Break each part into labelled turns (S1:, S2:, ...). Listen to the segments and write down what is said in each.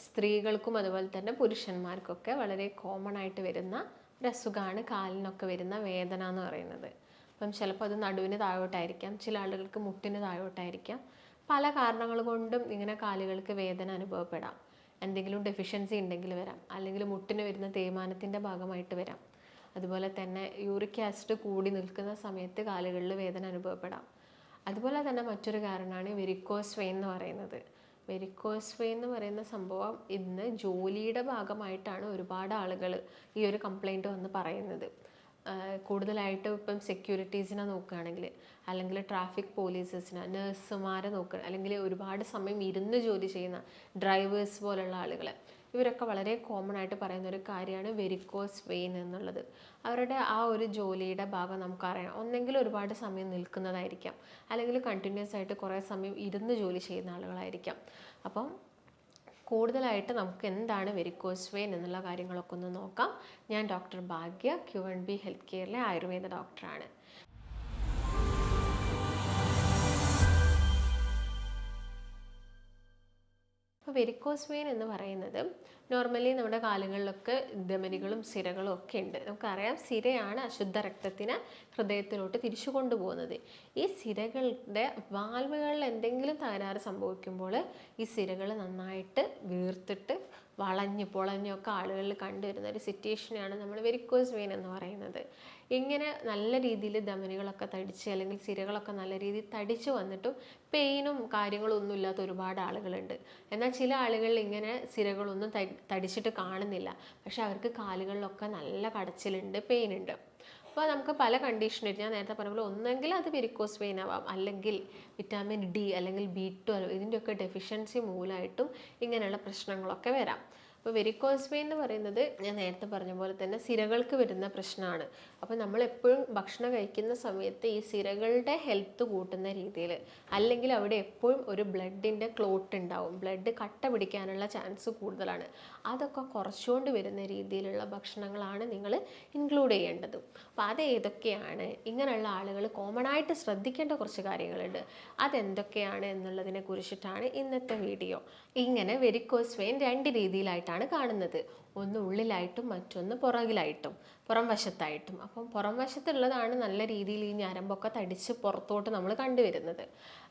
S1: സ്ത്രീകൾക്കും അതുപോലെ തന്നെ പുരുഷന്മാർക്കൊക്കെ വളരെ കോമൺ ആയിട്ട് വരുന്ന ഒരു അസുഖമാണ് കാലിനൊക്കെ വരുന്ന വേദന എന്ന് പറയുന്നത്. അപ്പം ചിലപ്പോൾ അത് നടുവിന് താഴോട്ടായിരിക്കാം, ചില ആളുകൾക്ക് മുട്ടിന് താഴോട്ടായിരിക്കാം. പല കാരണങ്ങൾ കൊണ്ടും ഇങ്ങനെ കാലുകൾക്ക് വേദന അനുഭവപ്പെടാം. എന്തെങ്കിലും ഡെഫിഷ്യൻസി ഉണ്ടെങ്കിൽ വരാം, അല്ലെങ്കിൽ മുട്ടിന് വരുന്ന തേയ്മാനത്തിൻ്റെ ഭാഗമായിട്ട് വരാം. അതുപോലെ തന്നെ യൂറിക് ആസിഡ് കൂടി നിൽക്കുന്ന സമയത്ത് കാലുകളിൽ വേദന അനുഭവപ്പെടാം. അതുപോലെ തന്നെ മറ്റൊരു കാരണമാണ് വെരിക്കോസ് വെയിൻ എന്ന് പറയുന്നത്. വെരിക്കോസ് വെയിൻ എന്ന് പറയുന്ന സംഭവം ഇന്ന് ജോലിയുടെ ഭാഗമായിട്ടാണ് ഒരുപാട് ആളുകൾ ഈ ഒരു കംപ്ലൈൻറ്റ് വന്ന് പറയുന്നത്. കൂടുതലായിട്ട് ഇപ്പം സെക്യൂരിറ്റീസിനെ നോക്കുകയാണെങ്കിൽ, അല്ലെങ്കിൽ ട്രാഫിക് പോലീസസിനെ, നഴ്സുമാരെ നോക്കുക, അല്ലെങ്കിൽ ഒരുപാട് സമയം ഇരുന്ന് ജോലി ചെയ്യുന്ന ഡ്രൈവേഴ്സ് പോലുള്ള ആളുകൾ, ഇവരൊക്കെ വളരെ കോമൺ ആയിട്ട് പറയുന്ന ഒരു കാര്യമാണ് വെരിക്കോസ് വെയിൻ എന്നുള്ളത്. അവരുടെ ആ ഒരു ജോലിയുടെ ഭാഗം നമുക്കറിയാം. ഒന്നെങ്കിൽ ഒരുപാട് സമയം നിൽക്കുന്നതായിരിക്കാം, അല്ലെങ്കിൽ കണ്ടിന്യൂസ് ആയിട്ട് കുറേ സമയം ഇരുന്ന് ജോലി ചെയ്യുന്ന ആളുകളായിരിക്കാം. അപ്പം കൂടുതലായിട്ട് നമുക്ക് എന്താണ് വെരിക്കോസ് വെയിൻ എന്നുള്ള കാര്യങ്ങളൊക്കെ ഒന്ന് നോക്കാം. ഞാൻ ഡോക്ടർ ഭാഗ്യ, Q&B ഹെൽത്ത് കെയറിലെ ആയുർവേദ ഡോക്ടറാണ്. അപ്പോൾ വെരിക്കോസ് വെയിൻ എന്ന് പറയുന്നത് നോർമലി നമ്മുടെ കാലുകളിലൊക്കെ ധമനികളും സിരകളും ഒക്കെ ഉണ്ട്. നമുക്കറിയാം, സിരയാണ് അശുദ്ധ രക്തത്തിന് ഹൃദയത്തിലോട്ട് തിരിച്ചു കൊണ്ടുപോകുന്നത്. ഈ സിരകളുടെ വാൽവുകളിൽ എന്തെങ്കിലും തകരാറ് സംഭവിക്കുമ്പോൾ ഈ സിരകൾ നന്നായിട്ട് വീർത്തിട്ട് വളഞ്ഞ് പൊളഞ്ഞൊക്കെ ആളുകളിൽ കണ്ടുവരുന്ന ഒരു സിറ്റുവേഷനാണ് നമ്മൾ വെരിക്കോസ് വെയിൻ എന്ന് പറയുന്നത്. ഇങ്ങനെ നല്ല രീതിയിൽ ധമനികളൊക്കെ തടിച്ച്, അല്ലെങ്കിൽ സിരകളൊക്കെ നല്ല രീതിയിൽ തടിച്ച് വന്നിട്ടും പെയിനും കാര്യങ്ങളും ഒന്നും ഇല്ലാത്ത ഒരുപാട് ആളുകളുണ്ട്. എന്നാൽ ചില ആളുകളിൽ ഇങ്ങനെ സിരകളൊന്നും തടിച്ചിട്ട് കാണുന്നില്ല, പക്ഷെ അവർക്ക് കാലുകളിലൊക്കെ നല്ല കടച്ചിലുണ്ട്, പെയിൻ ഉണ്ട്. അപ്പോൾ നമുക്ക് പല കണ്ടീഷനായിട്ട്, ഞാൻ നേരത്തെ പറഞ്ഞ പോലെ, ഒന്നെങ്കിൽ അത് വെരിക്കോസ് വെയിൻ ആവാം, അല്ലെങ്കിൽ വിറ്റാമിൻ D അല്ലെങ്കിൽ B12 ഇതിൻ്റെയൊക്കെ ഡെഫിഷ്യൻസി മൂലമായിട്ടും ഇങ്ങനെയുള്ള പ്രശ്നങ്ങളൊക്കെ വരാം. അപ്പോൾ വെരിക്കോസ് വെയിൻ എന്ന് പറയുന്നത് ഞാൻ നേരത്തെ പറഞ്ഞ പോലെ തന്നെ സിരകൾക്ക് വരുന്ന പ്രശ്നമാണ്. അപ്പോൾ നമ്മൾ എപ്പോഴും ഭക്ഷണം കഴിക്കുന്ന സമയത്ത് ഈ സിരകളുടെ ഹെൽത്ത് കൂട്ടുന്ന രീതിയിൽ, അല്ലെങ്കിൽ അവിടെ എപ്പോഴും ഒരു ബ്ലഡിൻ്റെ ക്ലോട്ട് ഉണ്ടാവും, ബ്ലഡ് കട്ട പിടിക്കാനുള്ള ചാൻസ് കൂടുതലാണ്. അതൊക്കെ കുറച്ചുകൊണ്ട് വരുന്ന രീതിയിലുള്ള ഭക്ഷണങ്ങളാണ് നിങ്ങൾ ഇൻക്ലൂഡ് ചെയ്യേണ്ടത്. അപ്പോൾ അത് ഏതൊക്കെയാണ്, ഇങ്ങനെയുള്ള ആളുകൾ കോമൺ ആയിട്ട് ശ്രദ്ധിക്കേണ്ട കുറച്ച് കാര്യങ്ങളുണ്ട്. അതെന്തൊക്കെയാണ് എന്നുള്ളതിനെ കുറിച്ചിട്ടാണ് ഇന്നത്തെ വീഡിയോ. ഇങ്ങനെ വെരിക്കോസ് വെയിൻ രണ്ട് രീതിയിലായിട്ടാണ് കാണുന്നത്. ഒന്ന് ഉള്ളിലായിട്ടും മറ്റൊന്ന് പുറകിലായിട്ടും, പുറം വശത്തായിട്ടും. അപ്പം പുറം വശത്തുള്ളതാണ് നല്ല രീതിയിൽ ഈ ഞരമ്പൊക്കെ തടിച്ച് പുറത്തോട്ട് നമ്മൾ കണ്ടുവരുന്നത്.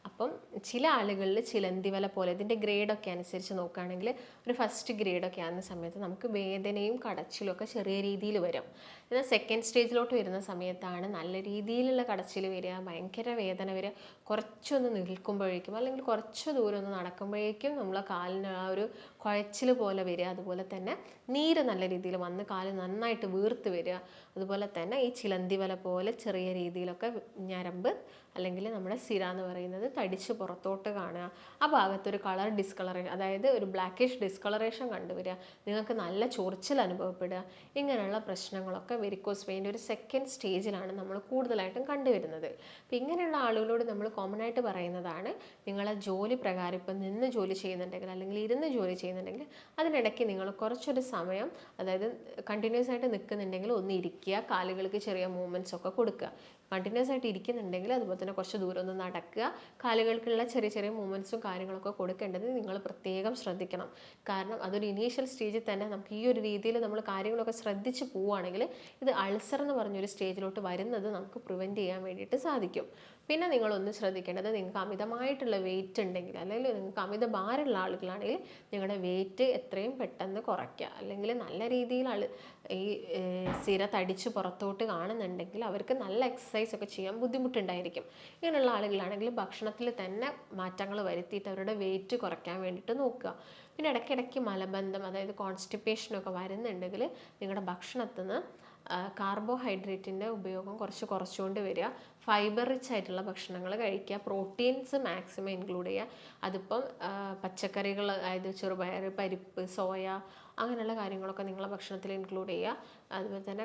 S1: അപ്പം ചില ആളുകളിൽ ചിലന്തി വല പോലെ, ഇതിൻ്റെ ഗ്രേഡൊക്കെ അനുസരിച്ച് നോക്കുകയാണെങ്കിൽ ഒരു ഫസ്റ്റ് ഗ്രേഡൊക്കെ ആകുന്ന സമയത്ത് നമുക്ക് വേദനയും കടച്ചിലും ഒക്കെ ചെറിയ രീതിയിൽ വരും. എന്നാൽ സെക്കൻഡ് സ്റ്റേജിലോട്ട് വരുന്ന സമയത്താണ് നല്ല രീതിയിലുള്ള കടച്ചിൽ വരിക, ഭയങ്കര വേദന വരിക. കുറച്ചൊന്ന് നിൽക്കുമ്പോഴേക്കും, അല്ലെങ്കിൽ കുറച്ച് ദൂരം ഒന്ന് നടക്കുമ്പോഴേക്കും നമ്മളെ കാലിന് ആ ഒരു കുഴച്ചിൽ പോലെ വരിക. അതുപോലെ തന്നെ നീര് നല്ല രീതിയിൽ വന്ന് കാല് നന്നായിട്ട് വീർത്ത് വരിക. അതുപോലെ തന്നെ ഈ ചിലന്തി വല പോലെ ചെറിയ രീതിയിലൊക്കെ ഞരമ്പ് അല്ലെങ്കിൽ നമ്മുടെ സിര എന്ന് പറയുന്നത് തടിച്ച് പുറത്തോട്ട് കാണുക. ആ ഭാഗത്തൊരു കളർ ഡിസ്കളറേഷൻ, അതായത് ഒരു ബ്ലാക്കിഷ് ഡിസ്കളറേഷൻ കണ്ടുവരിക. നിങ്ങൾക്ക് നല്ല ചൊറിച്ചിൽ അനുഭവപ്പെടുക. ഇങ്ങനെയുള്ള പ്രശ്നങ്ങളൊക്കെ വെരിക്കോസ് വെയിൻ്റെ ഒരു സെക്കൻഡ് സ്റ്റേജിലാണ് നമ്മൾ കൂടുതലായിട്ടും കണ്ടുവരുന്നത്. അപ്പോൾ ഇങ്ങനെയുള്ള ആളുകളോട് നമ്മൾ കോമൺ ആയിട്ട് പറയുന്നതാണ്, നിങ്ങളെ ജോലി പ്രകാരം ഇപ്പം നിന്ന് ജോലി ചെയ്യുന്നുണ്ടെങ്കിൽ, അല്ലെങ്കിൽ ഇരുന്ന് ജോലി ചെയ്യുന്നുണ്ടെങ്കിൽ, അതിനിടയ്ക്ക് നിങ്ങൾ കുറച്ചൊരു സമയം, അതായത് കണ്ടിന്യൂസ് ആയിട്ട് നിൽക്കുന്നുണ്ടെങ്കിൽ ഒന്ന് ഇരിക്കുക, കാലുകൾക്ക് ചെറിയ മൂവ്മെൻറ്റ്സ് ഒക്കെ കൊടുക്കുക. കണ്ടിന്യൂസ് ആയിട്ട് ഇരിക്കുന്നുണ്ടെങ്കിൽ അതുപോലെ തന്നെ കുറച്ച് ദൂരം ഒന്ന് നടക്കുക, കാലുകൾക്കുള്ള ചെറിയ ചെറിയ മൂവ്മെൻറ്റ്സും കാര്യങ്ങളൊക്കെ കൊടുക്കേണ്ടത് നിങ്ങൾ പ്രത്യേകം ശ്രദ്ധിക്കണം. കാരണം അതൊരു ഇനീഷ്യൽ സ്റ്റേജിൽ തന്നെ നമുക്ക് ഈ ഒരു രീതിയിൽ നമ്മൾ കാര്യങ്ങളൊക്കെ ശ്രദ്ധിച്ച് പോവുകയാണെങ്കിൽ ഇത് അൾസർ എന്ന് പറഞ്ഞൊരു സ്റ്റേജിലോട്ട് വരുന്നത് നമുക്ക് പ്രിവെൻറ്റ് ചെയ്യാൻ വേണ്ടിയിട്ട് സാധിക്കും. പിന്നെ നിങ്ങളൊന്ന് ശ്രദ്ധിക്കേണ്ടത്, നിങ്ങൾക്ക് അമിതമായിട്ടുള്ള വെയിറ്റ് ഉണ്ടെങ്കിൽ, അല്ലെങ്കിൽ നിങ്ങൾക്ക് അമിത ഭാരമുള്ള ആളുകളാണെങ്കിൽ നിങ്ങളുടെ വെയിറ്റ് എത്രയും പെട്ടെന്ന് കുറയ്ക്കുക. അല്ലെങ്കിൽ നല്ല രീതിയിൽ ഈ സിര തടിച്ച് പുറത്തോട്ട് കാണുന്നുണ്ടെങ്കിൽ അവർക്ക് നല്ല എക്സസൈസ് ഒക്കെ ചെയ്യാൻ ബുദ്ധിമുട്ടുണ്ടായിരിക്കും. ഇങ്ങനെയുള്ള ആളുകളാണെങ്കിൽ ഭക്ഷണത്തിൽ തന്നെ മാറ്റങ്ങൾ വരുത്തിയിട്ട് അവരുടെ വെയിറ്റ് കുറയ്ക്കാൻ വേണ്ടിയിട്ട് നോക്കുക. പിന്നെ ഇടയ്ക്കിടയ്ക്ക് മലബന്ധം, അതായത് കോൺസ്റ്റിപ്പേഷനൊക്കെ വരുന്നുണ്ടെങ്കിൽ നിങ്ങളുടെ ഭക്ഷണത്തിൽ നിന്ന് കാർബോഹൈഡ്രേറ്റിൻ്റെ ഉപയോഗം കുറച്ചുകൊണ്ട് വരിക. ഫൈബർ റിച്ച് ആയിട്ടുള്ള ഭക്ഷണങ്ങൾ കഴിക്കുക. പ്രോട്ടീൻസ് മാക്സിമം ഇൻക്ലൂഡ് ചെയ്യുക. അതിപ്പം പച്ചക്കറികൾ, അതായത് ചെറുപയർ, പരിപ്പ്, സോയ, അങ്ങനെയുള്ള കാര്യങ്ങളൊക്കെ നിങ്ങളെ ഭക്ഷണത്തിൽ ഇൻക്ലൂഡ് ചെയ്യുക. അതുപോലെ തന്നെ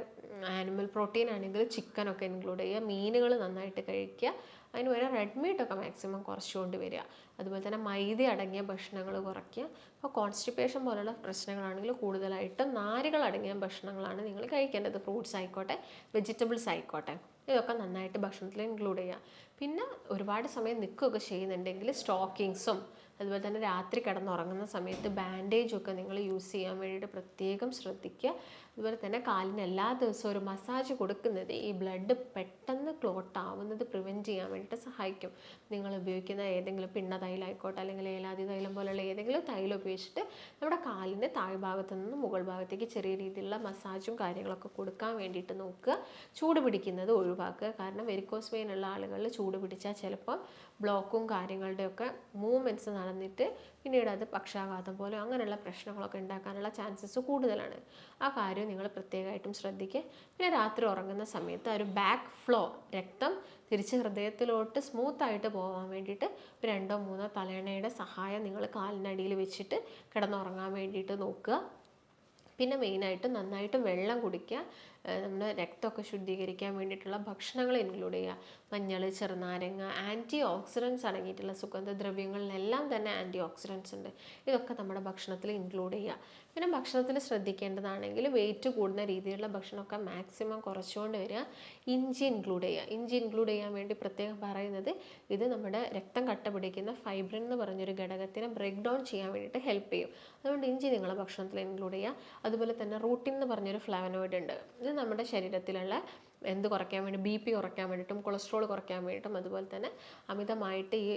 S1: ആനിമൽ പ്രോട്ടീൻ ആണെങ്കിൽ ചിക്കനൊക്കെ ഇൻക്ലൂഡ് ചെയ്യുക. മീനുകൾ നന്നായിട്ട് കഴിക്കുക. അതിന് പകരം റെഡ് മീറ്റൊക്കെ മാക്സിമം കുറച്ചുകൊണ്ട് വരിക. അതുപോലെ തന്നെ മൈദ അടങ്ങിയ ഭക്ഷണങ്ങൾ കുറയ്ക്കുക. അപ്പോൾ കോൺസ്റ്റിപ്പേഷൻ പോലുള്ള പ്രശ്നങ്ങളാണെങ്കിൽ കൂടുതലായിട്ടും നാരുകൾ അടങ്ങിയ ഭക്ഷണങ്ങളാണ് നിങ്ങൾ കഴിക്കേണ്ടത്. ഫ്രൂട്ട്സ് ആയിക്കോട്ടെ, വെജിറ്റബിൾസ് ആയിക്കോട്ടെ, ഇതൊക്കെ നന്നായിട്ട് ഭക്ഷണത്തിൽ ഇൻക്ലൂഡ് ചെയ്യുക. പിന്നെ ഒരുപാട് സമയം നിൽക്കുകയൊക്കെ ചെയ്യുന്നുണ്ടെങ്കിൽ സ്റ്റോക്കിങ്സും അതുപോലെ തന്നെ രാത്രി കിടന്നുറങ്ങുന്ന സമയത്ത് ബാൻഡേജൊക്കെ നിങ്ങൾ യൂസ് ചെയ്യാൻ വേണ്ടിയിട്ട് പ്രത്യേകം ശ്രദ്ധിക്കുക. അതുപോലെ തന്നെ കാലിന് എല്ലാ ദിവസവും ഒരു മസാജ് കൊടുക്കുന്നത് ഈ ബ്ലഡ് പെട്ടെന്ന് ക്ലോട്ട് ആവുന്നത് പ്രിവെൻറ്റ് ചെയ്യാൻ വേണ്ടിയിട്ട് സഹായിക്കും. നിങ്ങൾ ഉപയോഗിക്കുന്ന ഏതെങ്കിലും പിണ്ണ തൈലം ആയിക്കോട്ടെ അല്ലെങ്കിൽ ഏലാതി തൈലം പോലുള്ള ഏതെങ്കിലും തൈലം ഉപയോഗിച്ചിട്ട് നമ്മുടെ കാലിൻ്റെ താഴ്ഭാഗത്തു നിന്ന് മുകൾ ഭാഗത്തേക്ക് ചെറിയ രീതിയിലുള്ള മസാജും കാര്യങ്ങളൊക്കെ കൊടുക്കാൻ വേണ്ടിയിട്ട് നോക്കുക. ചൂട് പിടിക്കുന്നത് ഒഴിവാക്കുക. കാരണം വെരിക്കോസ് വെയിൻ ഉള്ള ആളുകളിൽ ചൂട് പിടിച്ചാൽ ചിലപ്പോൾ ബ്ലോക്കും കാര്യങ്ങളുടെയൊക്കെ മൂവ്മെൻറ്റ്സ് നടന്നിട്ട് പിന്നീട് അത് പക്ഷാഘാതം പോലെ അങ്ങനെയുള്ള പ്രശ്നങ്ങളൊക്കെ ഉണ്ടാക്കാനുള്ള ചാൻസസ് കൂടുതലാണ്. ആ കാര്യം നിങ്ങൾ പ്രത്യേകമായിട്ടും ശ്രദ്ധിക്കുക. പിന്നെ രാത്രി ഉറങ്ങുന്ന സമയത്ത് ഒരു ബാക്ക് ഫ്ലോ, രക്തം തിരിച്ച് ഹൃദയത്തിലോട്ട് സ്മൂത്തായിട്ട് പോകാൻ വേണ്ടിയിട്ട് 2 or 3 തലയണയുടെ സഹായം നിങ്ങൾ കാലിനടിയിൽ വെച്ചിട്ട് കിടന്നുറങ്ങാൻ വേണ്ടിയിട്ട് നോക്കുക. പിന്നെ മെയിനായിട്ട് നന്നായിട്ട് വെള്ളം കുടിക്കുക. നമ്മുടെ രക്തമൊക്കെ ശുദ്ധീകരിക്കാൻ വേണ്ടിയിട്ടുള്ള ഭക്ഷണങ്ങൾ ഇൻക്ലൂഡ് ചെയ്യുക. മഞ്ഞൾ, ചെറുനാരങ്ങ, ആൻറ്റി ഓക്സിഡൻസ് അടങ്ങിയിട്ടുള്ള സുഗന്ധദ്രവ്യങ്ങളിലെല്ലാം തന്നെ ആൻറ്റി ഓക്സിഡൻസ് ഉണ്ട്. ഇതൊക്കെ നമ്മുടെ ഭക്ഷണത്തിൽ ഇൻക്ലൂഡ് ചെയ്യുക. പിന്നെ ഭക്ഷണത്തിൽ ശ്രദ്ധിക്കേണ്ടതാണെങ്കിൽ വെയിറ്റ് കൂടുന്ന രീതിയിലുള്ള ഭക്ഷണമൊക്കെ മാക്സിമം കുറച്ചുകൊണ്ട് വരിക. ഇഞ്ചി ഇൻക്ലൂഡ് ചെയ്യുക. ഇഞ്ചി ഇൻക്ലൂഡ് ചെയ്യാൻ വേണ്ടി പ്രത്യേകം പറയുന്നത് ഇത് നമ്മുടെ രക്തം കട്ട പിടിക്കുന്ന ഫൈബ്രിൻ എന്ന് പറഞ്ഞൊരു ഘടകത്തിനെ ബ്രേക്ക് ഡൗൺ ചെയ്യാൻ വേണ്ടിയിട്ട് ഹെൽപ്പ് ചെയ്യും. അതുകൊണ്ട് ഇഞ്ചി നിങ്ങളെ ഭക്ഷണത്തിൽ ഇൻക്ലൂഡ് ചെയ്യുക. അതുപോലെ തന്നെ റൂട്ടിൻ എന്ന് പറഞ്ഞൊരു ഫ്ലാവനോയിഡ് ഉണ്ട്. ഇത് നമ്മുടെ ശരീരത്തിലുള്ള എന്ത് കുറയ്ക്കാൻ വേണ്ടി BP കുറയ്ക്കാൻ വേണ്ടിയിട്ടും കൊളസ്ട്രോൾ കുറയ്ക്കാൻ വേണ്ടിയിട്ടും അതുപോലെ തന്നെ അമിതമായിട്ട് ഈ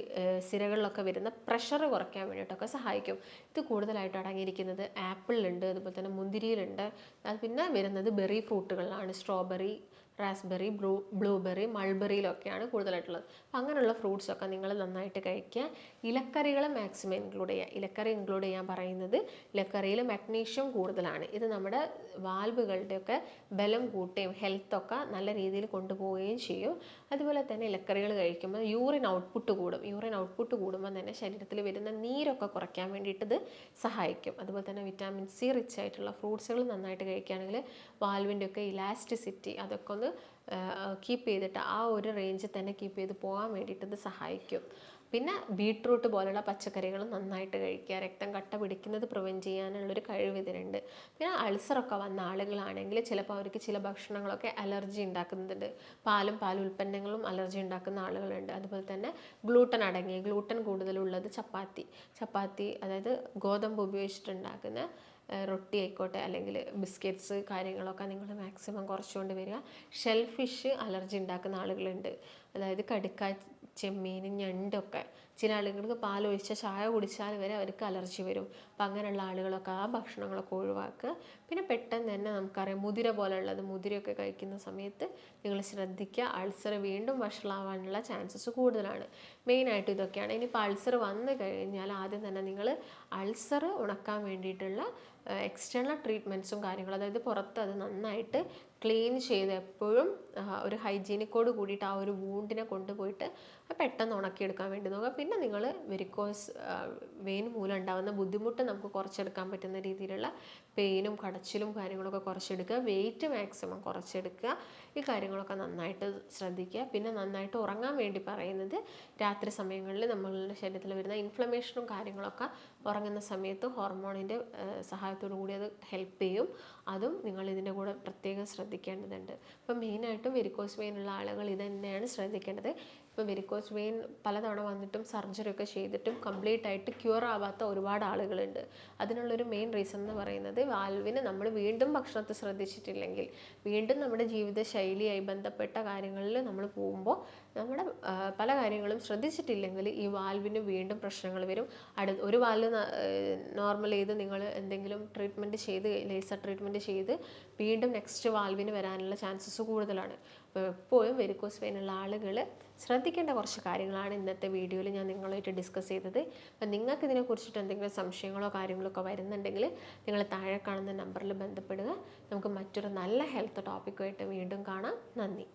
S1: സിരകളിലൊക്കെ വരുന്ന പ്രഷർ കുറയ്ക്കാൻ വേണ്ടിയിട്ടൊക്കെ സഹായിക്കും. ഇത് കൂടുതലായിട്ട് അടങ്ങിയിരിക്കുന്നത് ആപ്പിളിലുണ്ട്, അതുപോലെ തന്നെ മുന്തിരിയിലുണ്ട്. അത് പിന്നെ വരുന്നത് ബെറി ഫ്രൂട്ടുകളിലാണ്. സ്ട്രോബെറി, റാസ്ബെറി, ബ്ലൂബെറി, മൾബെറിയിലൊക്കെയാണ് കൂടുതലായിട്ടുള്ളത്. അപ്പം അങ്ങനെയുള്ള ഫ്രൂട്ട്സൊക്കെ നിങ്ങൾ നന്നായിട്ട് കഴിക്കുക. ഇലക്കറികൾ മാക്സിമം ഇൻക്ലൂഡ് ചെയ്യുക. ഇലക്കറി ഇൻക്ലൂഡ് ചെയ്യാൻ പറയുന്നത് ഇലക്കറിയിൽ മഗ്നീഷ്യം കൂടുതലാണ്. ഇത് നമ്മുടെ വാൽവുകളുടെയൊക്കെ ബലം കൂട്ടുകയും ഹെൽത്തൊക്കെ നല്ല രീതിയിൽ കൊണ്ടുപോവുകയും ചെയ്യും. അതുപോലെ തന്നെ ഇലക്കറികൾ കഴിക്കുമ്പോൾ യൂറിൻ ഔട്ട്പുട്ട് കൂടും. യൂറിൻ ഔട്ട്പുട്ട് കൂടുമ്പോൾ തന്നെ ശരീരത്തിൽ വരുന്ന നീരൊക്കെ കുറയ്ക്കാൻ വേണ്ടിയിട്ട് ഇത് സഹായിക്കും. അതുപോലെ തന്നെ വിറ്റാമിൻ C റിച്ച് ആയിട്ടുള്ള ഫ്രൂട്ട്സുകൾ നന്നായിട്ട് കഴിക്കുകയാണെങ്കിൽ വാൽവിൻ്റെയൊക്കെ ഇലാസ്റ്റിസിറ്റി അതൊക്കെ ഒന്ന് കീപ്പ് ചെയ്തിട്ട് ആ ഒരു റേഞ്ചിൽ തന്നെ കീപ്പ് ചെയ്ത് പോകാൻ വേണ്ടിയിട്ട് ഇത് സഹായിക്കും. പിന്നെ ബീട്രൂട്ട് പോലുള്ള പച്ചക്കറികൾ നന്നായിട്ട് കഴിക്കുക. രക്തം കട്ട പിടിക്കുന്നത് പ്രിവെൻറ്റ് ചെയ്യാനുള്ളൊരു കഴിവ് ഇതിനുണ്ട്. പിന്നെ അൾസറൊക്കെ വന്ന ആളുകളാണെങ്കിൽ ചിലപ്പോൾ അവർക്ക് ചില ഭക്ഷണങ്ങളൊക്കെ അലർജി ഉണ്ടാക്കുന്നുണ്ട്. പാൽ ഉൽപ്പന്നങ്ങളും അലർജി ഉണ്ടാക്കുന്ന ആളുകളുണ്ട്. അതുപോലെ തന്നെ ഗ്ലൂട്ടൻ കൂടുതലുള്ളത് ചപ്പാത്തി അതായത് ഗോതമ്പ് ഉപയോഗിച്ചിട്ടുണ്ടാക്കുന്ന റൊട്ടി ആയിക്കോട്ടെ അല്ലെങ്കിൽ ബിസ്ക്കറ്റ്സ് കാര്യങ്ങളൊക്കെ നിങ്ങൾ മാക്സിമം കുറച്ചുകൊണ്ട് വരിക. ഷെൽഫിഷ് അലർജി ഉണ്ടാക്കുന്ന ആളുകളുണ്ട്. അതായത് കടുക്ക, ചെമ്മീൻ, ഞണ്ടൊക്കെ ചില ആളുകൾക്ക് പാലൊഴിച്ച ചായ കുടിച്ചാൽ വരെ അവർക്ക് അലർജി വരും. അപ്പം അങ്ങനെയുള്ള ആളുകളൊക്കെ ആ ഭക്ഷണങ്ങളൊക്കെ ഒഴിവാക്കുക. പിന്നെ പെട്ടെന്ന് തന്നെ നമുക്കറിയാം മുതിരയൊക്കെ കഴിക്കുന്ന സമയത്ത് നിങ്ങൾ ശ്രദ്ധിക്കുക. അൾസർ വീണ്ടും വഷളാവാനുള്ള ചാൻസസ് കൂടുതലാണ്. മെയിനായിട്ട് ഇതൊക്കെയാണ്. ഇനിയിപ്പോൾ അൾസർ വന്നു കഴിഞ്ഞാൽ ആദ്യം തന്നെ നിങ്ങൾ അൾസർ ഉണക്കാൻ വേണ്ടിയിട്ടുള്ള എക്സ്റ്റേണൽ ട്രീറ്റ്മെൻറ്റ്സും കാര്യങ്ങളും, അതായത് പുറത്ത് അത് നന്നായിട്ട് ക്ലീൻ ചെയ്ത് എപ്പോഴും ഒരു ഹൈജീനിക്കോട് കൂടിയിട്ട് ആ ഒരു വൂണ്ടിനെ കൊണ്ടുപോയിട്ട് പെട്ടെന്ന് ഉണക്കിയെടുക്കാൻ വേണ്ടി നോക്കുക. പിന്നെ നിങ്ങൾ വെരിക്കോസ് വെയിൻ മൂലം ഉണ്ടാകുന്ന ബുദ്ധിമുട്ട് നമുക്ക് കുറച്ചെടുക്കാൻ പറ്റുന്ന രീതിയിലുള്ള പെയിനും കടച്ചിലും കാര്യങ്ങളൊക്കെ കുറച്ചെടുക്കുക. Wait maximum കുറച്ചെടുക്കുക. ഈ കാര്യങ്ങളൊക്കെ നന്നായിട്ട് ശ്രദ്ധിക്കുക. പിന്നെ നന്നായിട്ട് ഉറങ്ങാൻ വേണ്ടി പറയുന്നത് രാത്രി സമയങ്ങളിൽ നമ്മളുടെ ശരീരത്തിൽ വരുന്ന ഇൻഫ്ലമേഷനും കാര്യങ്ങളൊക്കെ ഉറങ്ങുന്ന സമയത്ത് ഹോർമോണിൻ്റെ സഹായത്തോടു കൂടി അത് ഹെൽപ്പ് ചെയ്യും. അതും നിങ്ങൾ ഇതിൻ്റെ കൂടെ പ്രത്യേകം ശ്രദ്ധിക്കേണ്ടതുണ്ട്. അപ്പം മെയിനായിട്ടും വെരിക്കോസ് വെയിൻ ഉള്ള ആളുകൾ ഇത് തന്നെയാണ് ശ്രദ്ധിക്കേണ്ടത്. ഇപ്പോൾ വെരിക്കോസ് വെയിൻ പലതവണ വന്നിട്ടും സർജറി ഒക്കെ ചെയ്തിട്ടും കംപ്ലീറ്റ് ആയിട്ട് ക്യൂർ ആവാത്ത ഒരുപാട് ആളുകളുണ്ട്. അതിനുള്ളൊരു മെയിൻ റീസൺ എന്ന് പറയുന്നത് വാൽവിന് നമ്മൾ വീണ്ടും ഭക്ഷണത്തെ ശ്രദ്ധിച്ചിട്ടില്ലെങ്കിൽ, വീണ്ടും നമ്മുടെ ജീവിതശൈലിയായി ബന്ധപ്പെട്ട കാര്യങ്ങളിൽ നമ്മൾ പോകുമ്പോൾ നമ്മുടെ പല കാര്യങ്ങളും ശ്രദ്ധിച്ചിട്ടില്ലെങ്കിൽ ഈ വാൽവിന് വീണ്ടും പ്രശ്നങ്ങൾ വരും. ഒരു വാൽവ് നോർമൽ ചെയ്ത് നിങ്ങൾ എന്തെങ്കിലും ട്രീറ്റ്മെൻറ്റ് ചെയ്ത് ലേസർ ട്രീറ്റ്മെൻറ്റ് ചെയ്ത് വീണ്ടും നെക്സ്റ്റ് വാൽവിന് വരാനുള്ള ചാൻസസ് കൂടുതലാണ്. അപ്പോൾ എപ്പോഴും വെരിക്കോസ് വെയിൻ ഉള്ള ആളുകൾ ശ്രദ്ധിക്കേണ്ട കുറച്ച് കാര്യങ്ങളാണ് ഇന്നത്തെ വീഡിയോയിൽ ഞാൻ നിങ്ങളുമായിട്ട് ഡിസ്കസ് ചെയ്തത്. അപ്പം നിങ്ങൾക്ക് ഇതിനെക്കുറിച്ചിട്ട് എന്തെങ്കിലും സംശയങ്ങളോ കാര്യങ്ങളോ ഒക്കെ വരുന്നുണ്ടെങ്കിൽ നിങ്ങൾ താഴെ കാണുന്ന നമ്പറിൽ ബന്ധപ്പെടുക. നമുക്ക് മറ്റൊരു നല്ല ഹെൽത്ത് ടോപ്പിക്കുമായിട്ട് വീണ്ടും കാണാം. നന്ദി.